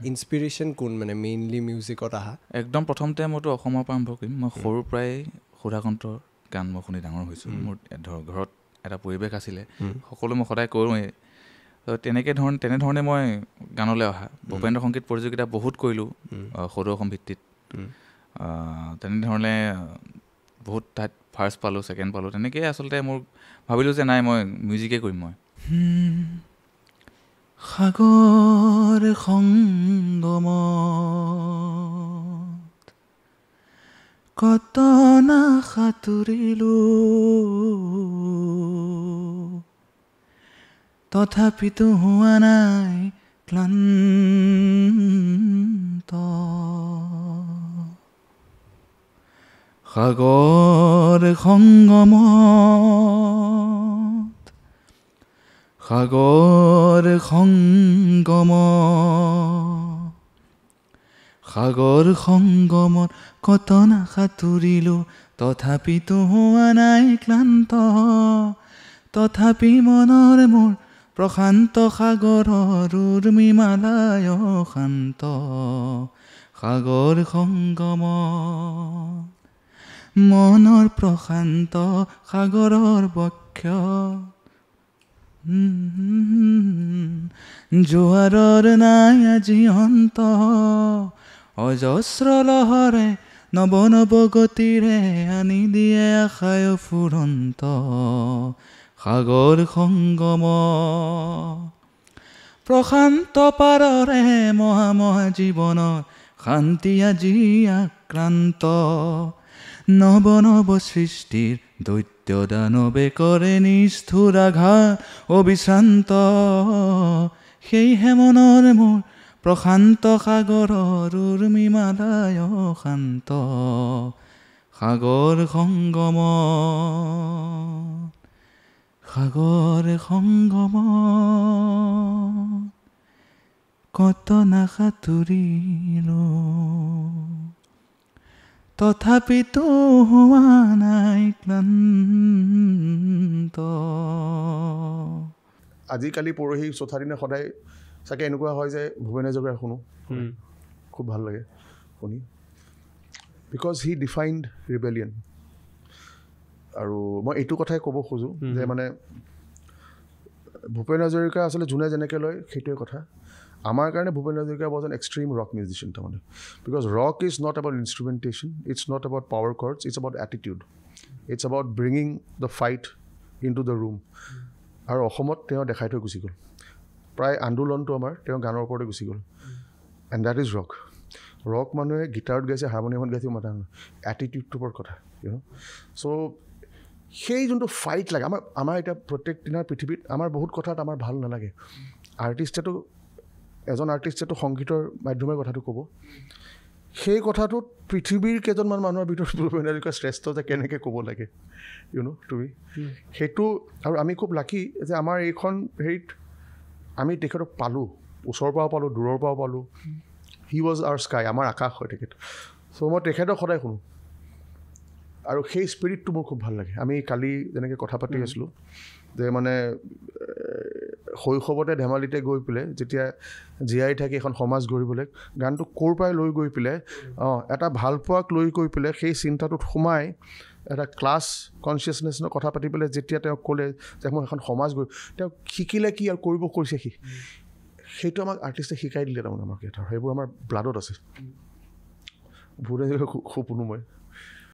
Inspiration কোন মানে mainly মিউজিকত আহা? একদম প্ৰথমতে মইতো অসমৰ পৰা আৰম্ভ কৰিম। মই সৰুৰ পৰাই সুধাকণ্ঠৰ গান মই শুনি ডাঙৰ হৈছোঁ। মোৰ ঘৰত এটা পৰিৱেশ আছিলে, সকলো মই সদায় কৰোঁৱেই। তেনেধৰণে মই গানলৈ অহা। ভূপেন্দ্ৰ সংগীত প্ৰতিযোগিতা বহুত কৰিলোঁ সদৌ অসম ভিত্তিত। তেনেধৰণে বহুত ঠাইত ফাৰ্ষ্ট পালোঁ, ছেকেণ্ড পালোঁ। তেনেকৈয়ে আচলতে মোৰ ভাবিলোঁ যে নাই মই মিউজিকেই কৰিম মই। সাগৰ সংগমত কত না সাঁতুৰিলোঁ, তথাপিতো হোৱা নাই ক্লান্ত। সাগৰ সংগমত, সাগৰ সংগমত কত না সাঁতুৰিলোঁ, তথাপিতো হোৱা নাই ক্লান্ত। তথাপি মনৰ মোৰ প্ৰশান্ত সাগৰৰ উৰ্মিমালায় শান্ত। সাগৰ সংগমত মনৰ প্ৰশান্ত সাগৰৰ বক্ষ, জোৱাৰৰ নাই আজি অন্ত। অজস্ৰ লহৰে নৱ নৱ গতিৰে আনি দিয়ে আশায় ফুৰন্ত। সাগৰ সংগমত প্ৰশান্ত পাৰৰে মহা মহা জীৱনৰ শান্তি আজি আক্ৰান্ত। নৱ নৱ সৃষ্টিৰ দৈত্য দানৱে কৰে নিষ্ঠুৰ আঘাত অবিশ্ৰান্ত। সেয়েহে মনৰ মোৰ প্ৰশান্ত সাগৰৰ উৰ্মিমালায় শান্ত। সাগৰ সংগমত, সাগৰ সংগমত কত না সাঁতুৰিলোঁ, তথাপিতো হোৱা নাই ক্লান্ত। আজিকালি পৰহি চতুৰ্থা দিনা সদায় চাগে এনেকুৱা হয় যে ভূপেন হাজৰিকাৰ শুনো, খুব ভাল লাগে শুনি। Because he defined rebellion. আৰু মই এইটো কথাই ক'ব খোজোঁ যে মানে ভূপেন হাজৰিকা আচলতে যোনে যেনেকৈ লয় সেইটোৱে কথা। আমাৰ কাৰণে Bhupen Hazarika was an extreme rock musician তাৰমানে। Because rock is not about instrumentation, it's not about power chords, it's about attitude, it's about bringing the fight into the room. আৰু অসমত তেওঁ দেখাই থৈ গুচি গ'ল। প্ৰায় আন্দোলনটো আমাৰ তেওঁ গানৰ ওপৰতে গুচি গ'ল। And that is rock. Rock মানুহে গীটাৰত গাইছে, হাৰমনিয়ামত গাইছে, মাতা নহয়, এটিটিউডটোৰ ওপৰত কথা। চ' সেই যোনটো ফাইট লাগে আমাৰ এতিয়া প্ৰত্যেক দিনাৰ পৃথিৱীত আমাৰ বহুত কথাত আমাৰ ভাল নালাগে। এজন আৰ্টিষ্টেতো সংগীতৰ মাধ্যমেৰে কথাটো ক'ব। সেই কথাটোত পৃথিৱীৰ কেইজনমান মানুহৰ ভিতৰত ভূপেন হাজৰিকা শ্ৰেষ্ঠ যে কেনেকৈ ক'ব লাগে তুমি সেইটো। আৰু আমি খুব লাকি যে আমাৰ এইখন হেৰিত আমি তেখেতক পালোঁ, ওচৰৰ পৰাও পালোঁ, দূৰৰ পৰাও পালোঁ। হি ৱাজ আৱাৰ স্কাই, আমাৰ আকাশ হয় তেখেত। চ' মই তেখেতক সদায় শুনো আৰু সেই স্পিৰিটটো মোৰ খুব ভাল লাগে। আমি কালি যেনেকৈ কথা পাতি আছিলোঁ যে মানে শৈশৱতে ধেমালিতে গৈ পেলাই যেতিয়া জীয়াই থাকি এখন সমাজ গঢ়িবলৈ গানটো ক'ৰ পৰাই লৈ গৈ পেলাই এটা ভালপোৱাক লৈ গৈ পেলাই সেই চিন্তাটোত সোমাই এটা ক্লাছ কনচিয়াছনেছৰ কথা পাতি পেলাই যেতিয়া তেওঁক ক'লে যে মই এখন সমাজ গৈ, তেওঁক শিকিলে কি আৰু কৰিব কৰিছে সি, সেইটো আমাক আৰ্টিষ্টে শিকাই দিলে তাৰমানে আমাক এটা। সেইবোৰ আমাৰ ব্লাডত আছে। ভূপেন হাজৰিকা খুব শুনো মই।